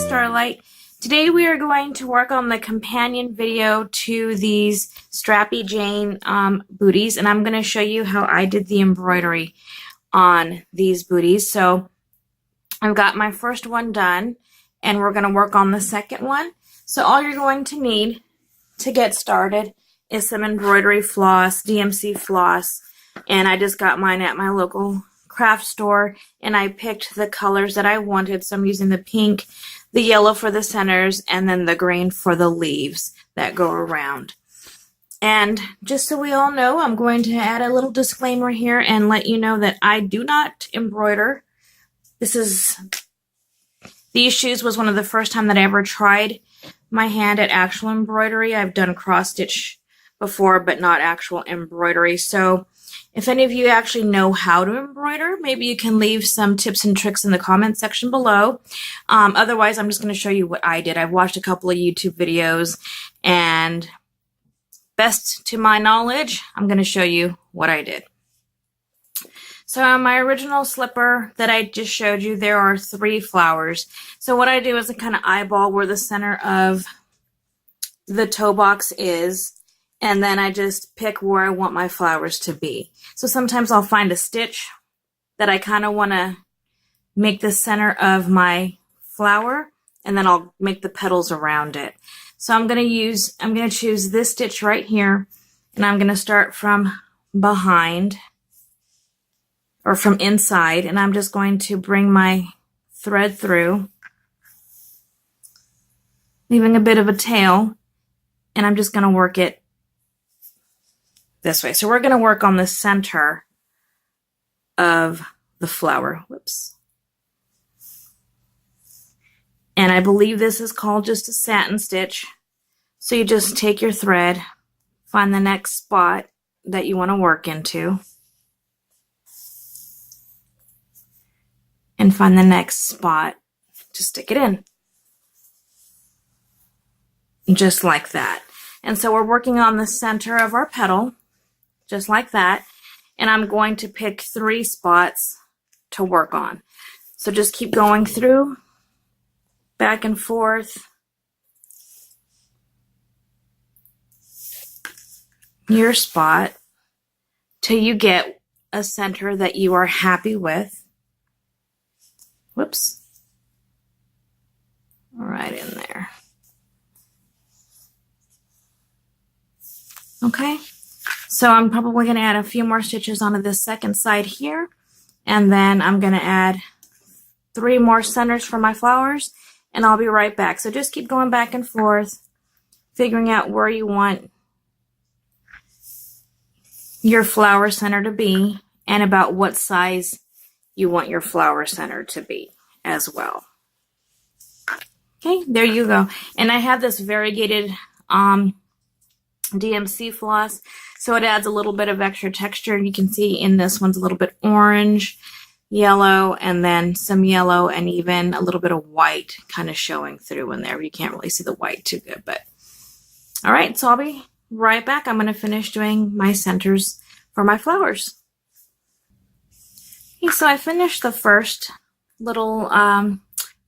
Starlight. Today we are going to work on the companion video to these Strappy Jane booties, and I'm going to show you how I did the embroidery on these booties. So I've got my first one done, and we're going to work on the second one. So all you're going to need to get started is some embroidery floss, DMC floss, and I just got mine at my local craft store, and I picked the colors that I wanted. So I'm using the pink, the yellow for the centers, and then the green for the leaves that go around. And just so we all know, I'm going to add a little disclaimer here and let you know that I do not embroider. These shoes was one of the first time that I ever tried my hand at actual embroidery. I've done cross stitch before, but not actual embroidery. So if any of you actually know how to embroider, maybe you can leave some tips and tricks in the comment section below. Otherwise, I'm just going to show you what I did. I've watched a couple of YouTube videos, and best to my knowledge, I'm going to show you what I did. So on my original slipper that I just showed you, there are 3 flowers. So what I do is I kind of eyeball where the center of the toe box is, and then I just pick where I want my flowers to be. So sometimes I'll find a stitch that I kind of want to make the center of my flower, and then I'll make the petals around it. So I'm going to choose this stitch right here, and I'm going to start from behind or from inside, and I'm just going to bring my thread through, leaving a bit of a tail, and I'm just going to work it this way. So we're going to work on the center of the flower. Whoops. And I believe this is called just a satin stitch. So you just take your thread, find the next spot that you want to work into, and find the next spot to stick it in. Just like that. And so we're working on the center of our petal, just like that. And I'm going to pick 3 spots to work on. So just keep going through, back and forth. Your spot till you get a center that you are happy with. Whoops. Right in there. Okay. So I'm probably going to add a few more stitches onto this second side here, and then I'm going to add 3 more centers for my flowers, and I'll be right back. So just keep going back and forth, figuring out where you want your flower center to be, and about what size you want your flower center to be as well. Okay, there you go. And I have this variegated DMC floss, so it adds a little bit of extra texture. You can see in this one's a little bit orange, yellow, and then some yellow, and even a little bit of white kind of showing through in there. You can't really see the white too good, but all right, so I'll be right back. I'm going to finish doing my centers for my flowers. Okay, so I finished the first little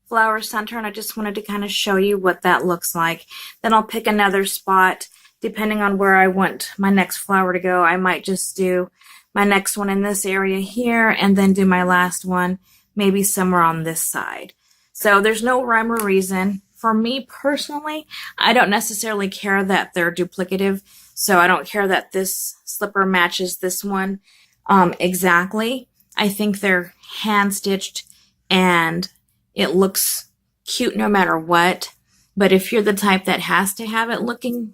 flower center, and I just wanted to kind of show you what that looks like. Then I'll pick another spot. Depending on where I want my next flower to go, I might just do my next one in this area here, and then do my last one maybe somewhere on this side. So there's no rhyme or reason. For me personally, I don't necessarily care that they're duplicative, so I don't care that this slipper matches this one exactly. I think they're hand stitched and it looks cute no matter what. But if you're the type that has to have it looking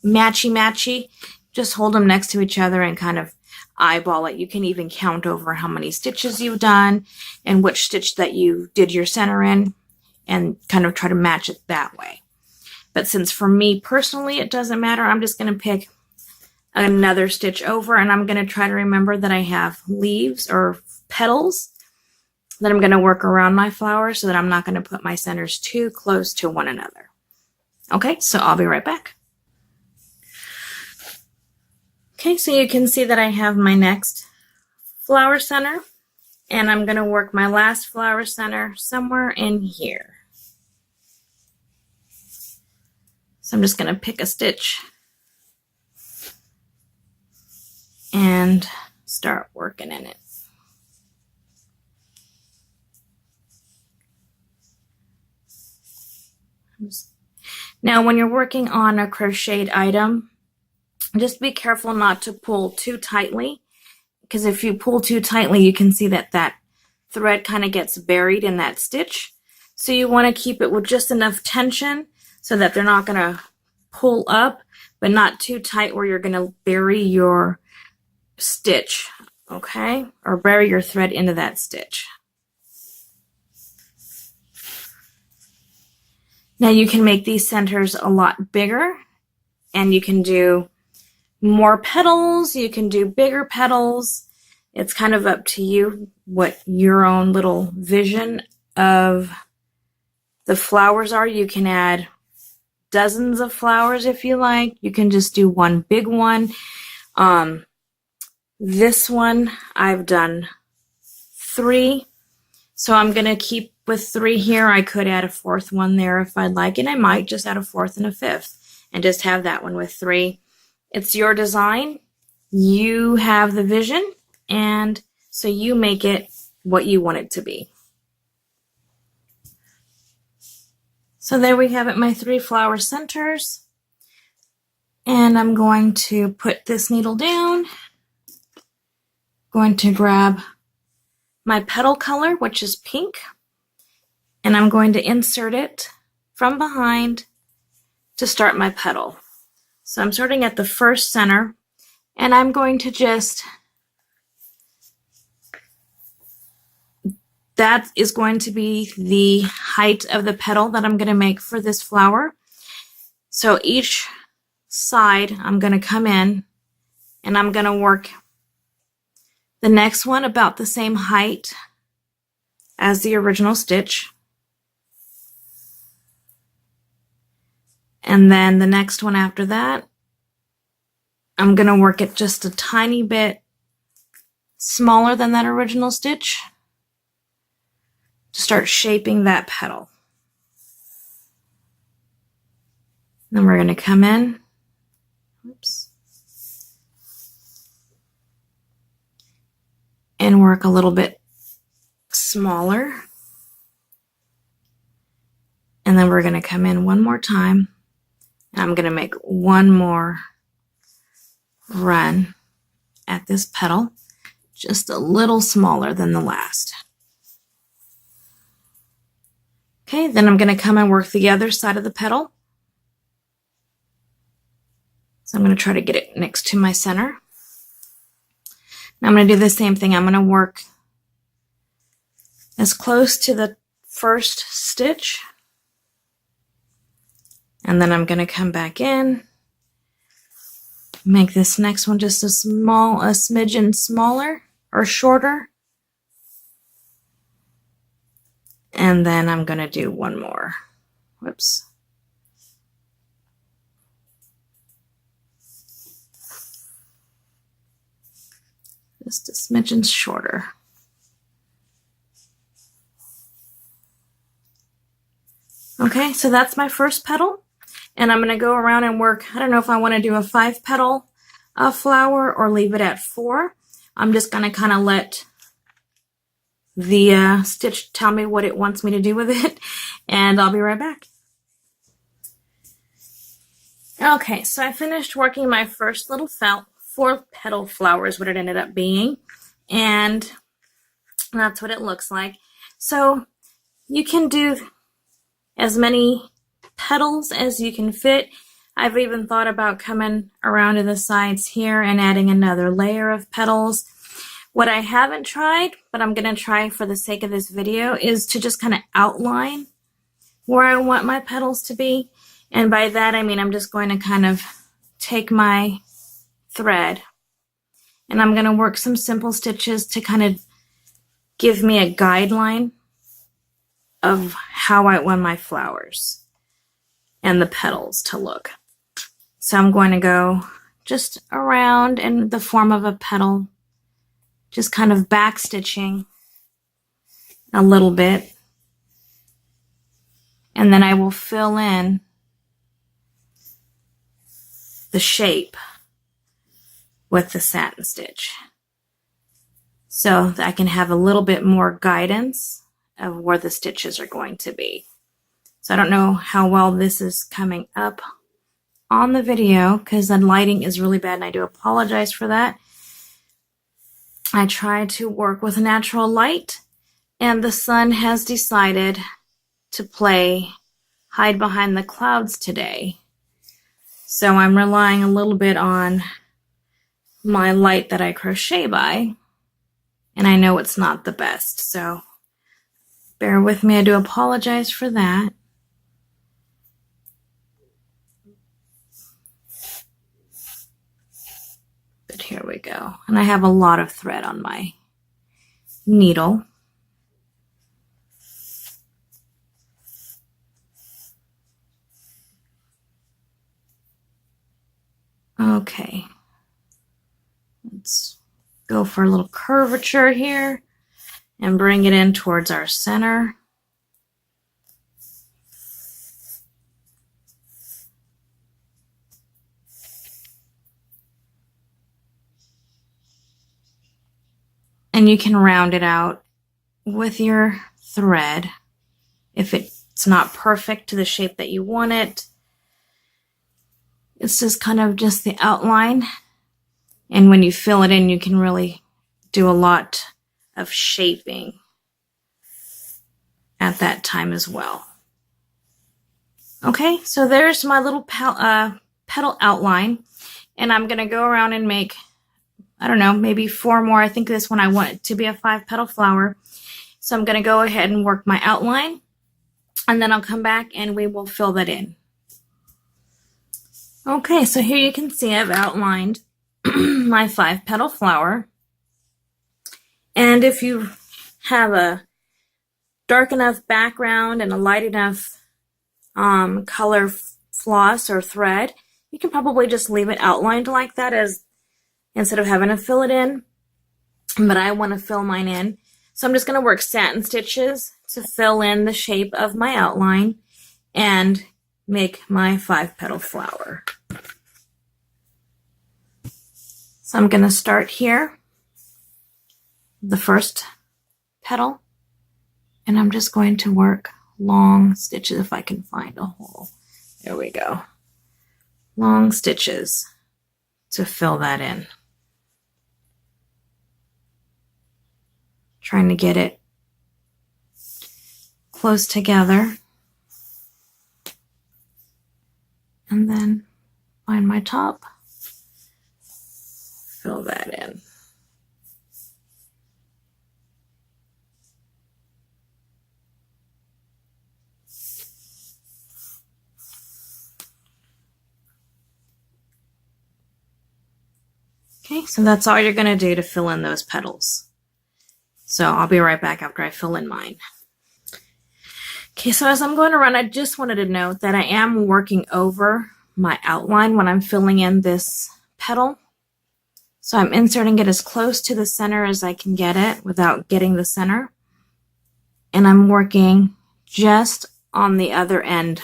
matchy, just hold them next to each other and kind of eyeball it. You can even count over how many stitches you've done and which stitch that you did your center in, and kind of try to match it that way. But since for me personally it doesn't matter, I'm just going to pick another stitch over, and I'm going to try to remember that I have leaves or petals that I'm going to work around my flower, so that I'm not going to put my centers too close to one another. Okay, so I'll be right back. Okay, so you can see that I have my next flower center, and I'm going to work my last flower center somewhere in here. So I'm just going to pick a stitch and start working in it. Now when you're working on a crocheted item, just be careful not to pull too tightly, because if you pull too tightly, you can see that that thread kind of gets buried in that stitch. So you want to keep it with just enough tension so that they're not going to pull up, but not too tight where you're going to bury your stitch, okay? Or bury your thread into that stitch. Now you can make these centers a lot bigger, and you can do more petals, you can do bigger petals. It's kind of up to you what your own little vision of the flowers are. You can add dozens of flowers if you like. You can just do one big one. This one I've done 3, so I'm going to keep with 3 here. I could add a 4th one there if I'd like, and I might just add a 4th and a 5th and just have that one with 3. It's your design. You have the vision, and so you make it what you want it to be. So there we have it, my 3 flower centers. And I'm going to put this needle down. Going to grab my petal color, which is pink, and I'm going to insert it from behind to start my petal. So I'm starting at the first center, and I'm going to just, that is going to be the height of the petal that I'm going to make for this flower. So each side I'm going to come in and I'm going to work the next one about the same height as the original stitch. And then the next one after that, I'm going to work it just a tiny bit smaller than that original stitch to start shaping that petal. Then we're going to come in, oops, and work a little bit smaller. And then we're going to come in one more time. I'm going to make one more run at this petal, just a little smaller than the last. Okay, then I'm going to come and work the other side of the petal. So I'm going to try to get it next to my center. Now I'm going to do the same thing. I'm going to work as close to the first stitch. And then I'm going to come back in, make this next one just a smidgen smaller or shorter. And then I'm going to do one more. Whoops. Just a smidgen shorter. Okay, so that's my first petal. And I'm going to go around and work, I don't know if I want to do a 5-petal flower or leave it at 4. I'm just going to kind of let the stitch tell me what it wants me to do with it, and I'll be right back. Okay, so I finished working my first little 4-petal flower is what it ended up being, and that's what it looks like. So you can do as many petals as you can fit. I've even thought about coming around to the sides here and adding another layer of petals. What I haven't tried, but I'm going to try for the sake of this video, is to just kind of outline where I want my petals to be. And by that I mean I'm just going to kind of take my thread and I'm going to work some simple stitches to kind of give me a guideline of how I want my flowers and the petals to look. So I'm going to go just around in the form of a petal, just kind of back stitching a little bit, and then I will fill in the shape with the satin stitch, so that I can have a little bit more guidance of where the stitches are going to be. So I don't know how well this is coming up on the video because the lighting is really bad, and I do apologize for that. I try to work with natural light, and the sun has decided to play hide behind the clouds today. So I'm relying a little bit on my light that I crochet by, and I know it's not the best, so bear with me. I do apologize for that. But here we go. And I have a lot of thread on my needle. Okay. Let's go for a little curvature here and bring it in towards our center. And you can round it out with your thread if it's not perfect to the shape that you want it. This is kind of just the outline. And when you fill it in, you can really do a lot of shaping at that time as well. Okay, so there's my little petal outline. And I'm going to go around and make, I don't know, maybe 4 more. I think this one I want it to be a 5-petal flower. So I'm going to go ahead and work my outline. And then I'll come back and we will fill that in. Okay, so here you can see I've outlined my 5-petal flower. And if you have a dark enough background and a light enough color floss or thread, you can probably just leave it outlined like that as instead of having to fill it in. But I want to fill mine in. So I'm just going to work satin stitches to fill in the shape of my outline and make my 5-petal flower. So I'm going to start here, the first petal, and I'm just going to work long stitches if I can find a hole. There we go. Long stitches to fill that in. Trying to get it close together. And then find my top. Fill that in. Okay, so that's all you're going to do to fill in those petals. So I'll be right back after I fill in mine. Okay, so as I'm going to run, I just wanted to note that I am working over my outline when I'm filling in this petal. So I'm inserting it as close to the center as I can get it without getting the center. And I'm working just on the other end,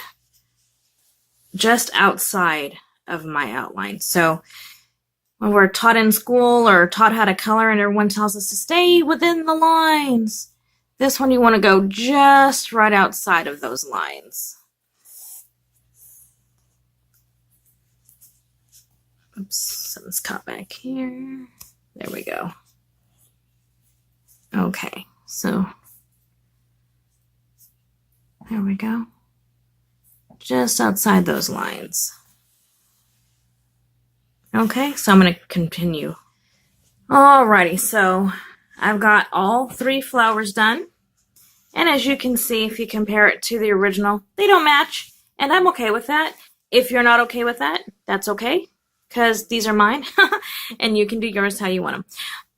just outside of my outline. So when we're taught in school or taught how to color and everyone tells us to stay within the lines, this one you want to go just right outside of those lines. Oops, something's caught back here. There we go. Okay, so there we go. Just outside those lines. Okay, so I'm going to continue. Alrighty, so I've got all 3 flowers done. And as you can see, if you compare it to the original, they don't match. And I'm okay with that. If you're not okay with that, that's okay. Because these are mine. And you can do yours how you want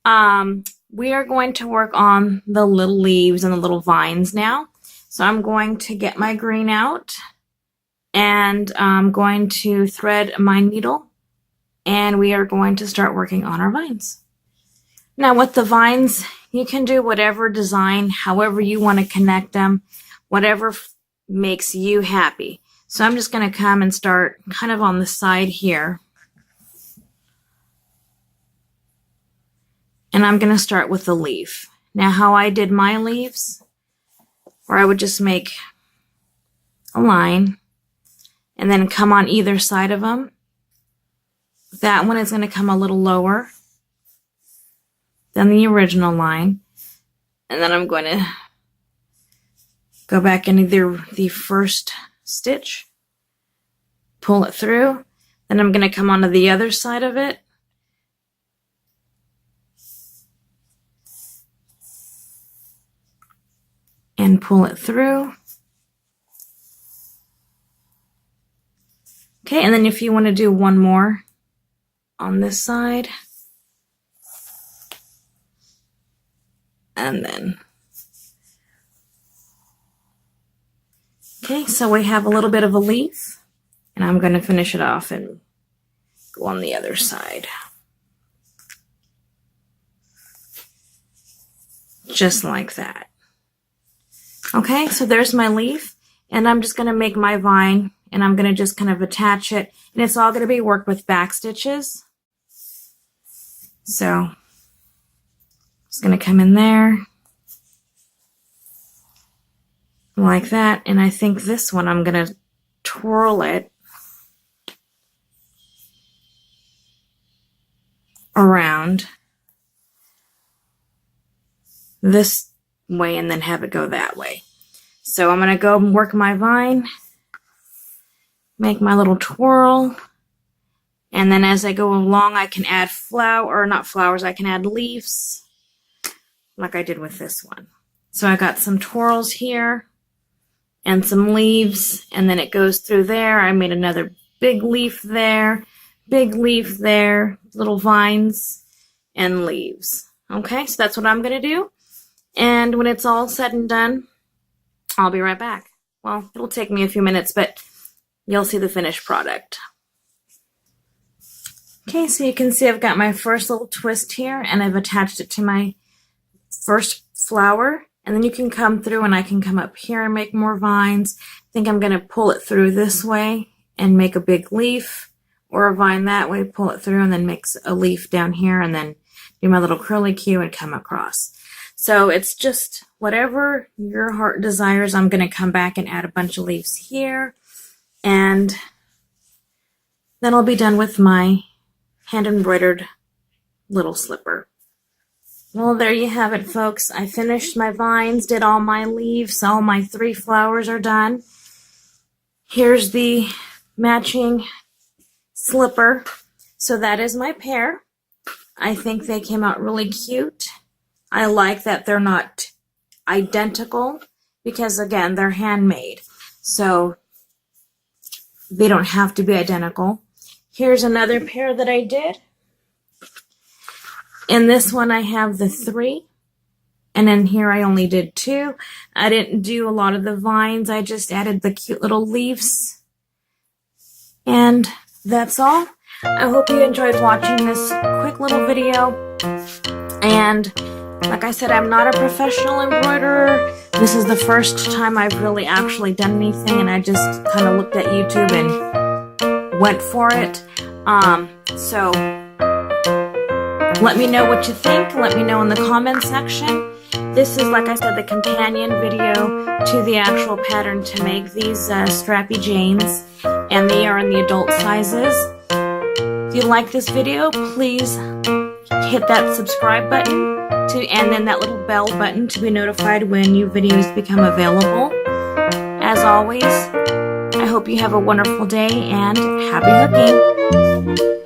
them. We are going to work on the little leaves and the little vines now. So I'm going to get my green out. And I'm going to thread my needle. And we are going to start working on our vines. Now with the vines, you can do whatever design, however you want to connect them, whatever makes you happy. So I'm just going to come and start kind of on the side here. And I'm going to start with the leaf. Now how I did my leaves, where I would just make a line and then come on either side of them. That one is going to come a little lower than the original line. And then I'm going to go back into the first stitch, pull it through, then I'm going to come onto the other side of it, and pull it through. Okay, and then if you want to do one more on this side, and then, okay, so we have a little bit of a leaf, and I'm going to finish it off and go on the other side. Just like that. Okay, so there's my leaf, and I'm just going to make my vine, and I'm going to just kind of attach it, and it's all going to be worked with back stitches. So, it's going to come in there, like that, and I think this one I'm going to twirl it around this way and then have it go that way. So I'm going to go and work my vine, make my little twirl, and then as I go along I can add not flowers, I can add leaves like I did with this one. So I got some twirls here and some leaves, and then it goes through there. I made another big leaf there, little vines and leaves. Okay, so that's what I'm going to do. And when it's all said and done, I'll be right back. Well, it'll take me a few minutes, but you'll see the finished product. Okay, so you can see I've got my first little twist here, and I've attached it to my first flower. And then you can come through, and I can come up here and make more vines. I think I'm going to pull it through this way and make a big leaf, or a vine that way, pull it through, and then make a leaf down here, and then do my little curly Q and come across. So it's just whatever your heart desires. I'm going to come back and add a bunch of leaves here, and then I'll be done with my hand embroidered little slipper. Well, there you have it, folks. I finished my vines, did all my leaves, all my 3 flowers are done. Here's the matching slipper. So that is my pair. I think they came out really cute. I like that they're not identical because, again, they're handmade. So they don't have to be identical. Here's another pair that I did. In this one I have the 3, and in here I only did 2. I didn't do a lot of the vines, I just added the cute little leaves. And that's all. I hope you enjoyed watching this quick little video. And like I said, I'm not a professional embroiderer. This is the first time I've really actually done anything, and I just kind of looked at YouTube and went for it. So let me know what you think. Let me know in the comments section. This is, like I said, the companion video to the actual pattern to make these strappy Janes, and they are in the adult sizes. If you like this video, please hit that subscribe button and then that little bell button to be notified when new videos become available. As always, I hope you have a wonderful day and happy hooking!